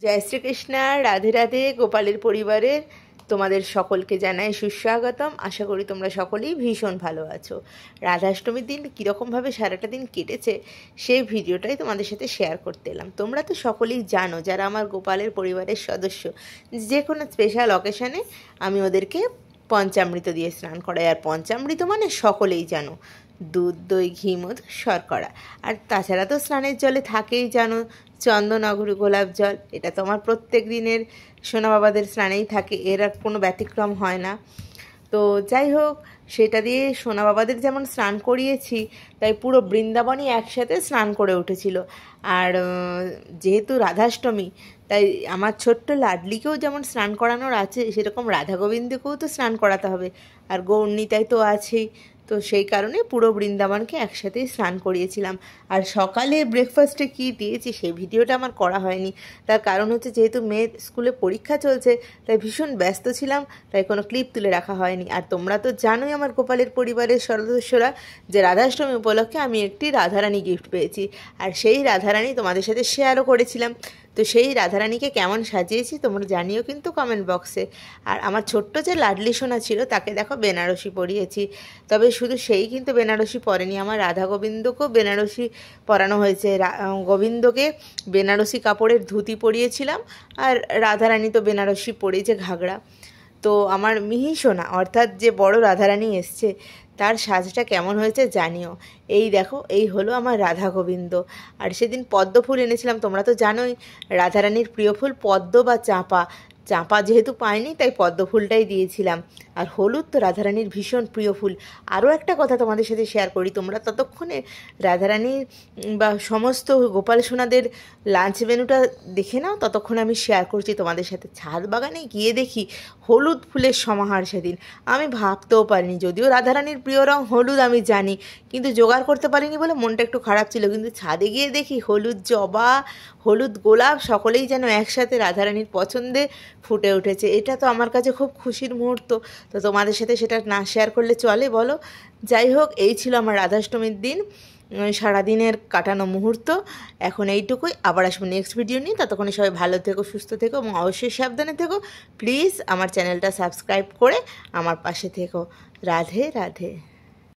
জয় শ্রীকৃষ্ণ। রাধে রাধে। গোপালের পরিবারের তোমাদের সকলকে জানাই সুস্বাগতম। আশা করি তোমরা সকলেই ভীষণ ভালো আছো। রাধাষ্টমীর দিন কীরকমভাবে সারাটা দিন কেটেছে সেই ভিডিওটাই তোমাদের সাথে শেয়ার করতে এলাম। তোমরা তো সকলেই জানো, যারা আমার গোপালের পরিবারের সদস্য, যে কোনো স্পেশাল অকেশানে আমি ওদেরকে পঞ্চামৃত দিয়ে স্নান করাই। আর পঞ্চামৃত মানে সকলেই জানো, দুধ, দই, ঘি, মধু, শর্করা। আর তাছাড়া তো স্নানের জলে থাকেই জানো চন্দন, অগরু, গোলাপ জল। এটা তো আমার প্রত্যেক দিনের সোনা বাবাদের স্নানেই থাকে, এর আর কোনো ব্যতিক্রম হয় না। তো যাই হোক, সেটা দিয়ে সোনা বাবাদের যেমন স্নান করিয়েছি, তাই পুরো বৃন্দাবনই একসাথে স্নান করে উঠেছিল। আর যেহেতু রাধাষ্টমী, তাই আমার ছোট্ট লাডলিকেও যেমন স্নান করানোর আছে, সেরকম রাধা গোবিন্দকেও তো স্নান করাতে হবে। আর গৌরনীতাই তো আছেই। তো সেই কারণে পুরো বৃন্দাবনকে একসাথেই স্নান করিয়েছিলাম। আর সকালে ব্রেকফাস্টে কী দিয়েছি সেই ভিডিওটা আমার করা হয়নি। তার কারণ হচ্ছে, যেহেতু মেয়ের স্কুলে পরীক্ষা চলছে, তাই ভীষণ ব্যস্ত ছিলাম, তাই কোনো ক্লিপ তুলে রাখা হয়নি। আর তোমরা তো জানোই আমার গোপালের পরিবারের সদস্যরা, যে রাধাষ্টমী উপলক্ষে আমি একটি রাধারানী গিফট পেয়েছি। আর সেই রাধারানী তোমাদের সাথে শেয়ারও করেছিলাম। তো সেই রাধারানীকে কেমন সাজিয়েছি তোমরা জানিও কিন্তু কমেন্ট বক্সে। আর আমার ছোট্ট যে লাডলি সোনা ছিল, তাকে দেখো বেনারসি পরিয়েছি। তবে শুধু সেই কিন্তু বেনারসি পরেনি, আমার রাধা গোবিন্দকেও বেনারসি পরানো হয়েছে। গোবিন্দকে বেনারসি কাপড়ের ধুতি পরিয়েছিলাম, আর রাধারানী তো বেনারসি পরেছে ঘাগরা। তো আমার মিহি সোনা, অর্থাৎ যে বড় রাধারানী এসছে, তার সাজটা কেমন হয়েছে জানিও। এই দেখো, এই হলো আমার রাধা গোবিন্দ। আর সেদিন পদ্ম ফুল এনেছিলাম। তোমরা তো জানোই রাধারানীর প্রিয় ফুল পদ্ম বা চাঁপা। চাঁপা যেহেতু পাইনি, তাই পদ্ম ফুলটাই দিয়েছিলাম। আর হলুদ তো রাধারানীর ভীষণ প্রিয় ফুল। আরও একটা কথা তোমাদের সাথে শেয়ার করি, তোমরা ততক্ষণে রাধারানীর বা সমস্ত গোপাল সোনাদের লাঞ্চ মেনুটা দেখে নাও, ততক্ষণ আমি শেয়ার করছি তোমাদের সাথে। ছাদ বাগানে গিয়ে দেখি হলুদ ফুলের সমাহার সেদিন। আমি ভাবতেও পারিনি, যদিও রাধারানীর প্রিয় রং হলুদ আমি জানি, কিন্তু জোগাড় করতে পারিনি বলে মনটা একটু খারাপ ছিল। কিন্তু ছাদে গিয়ে দেখি হলুদ জবা, হলুদ গোলাপ সকলেই যেন একসাথে রাধারানীর পছন্দে ফুটে উঠেছে। এটা তো আমার কাছে খুব খুশির মুহূর্ত। তো তোমাদের সাথে সেটা না শেয়ার করলে চলে বলো? যাই হোক, এই ছিল আমার রাধাষ্টমীর দিন, সারাদিনের কাটানো মুহূর্ত। এখন এইটুকুই, আবার আসবো নেক্সট ভিডিও নিয়ে। ততক্ষণে সবাই ভালো থেকো, সুস্থ থেকো এবং অবশ্যই সাবধানে থেকো। প্লিজ আমার চ্যানেলটা সাবস্ক্রাইব করে আমার পাশে থেকো। রাধে রাধে।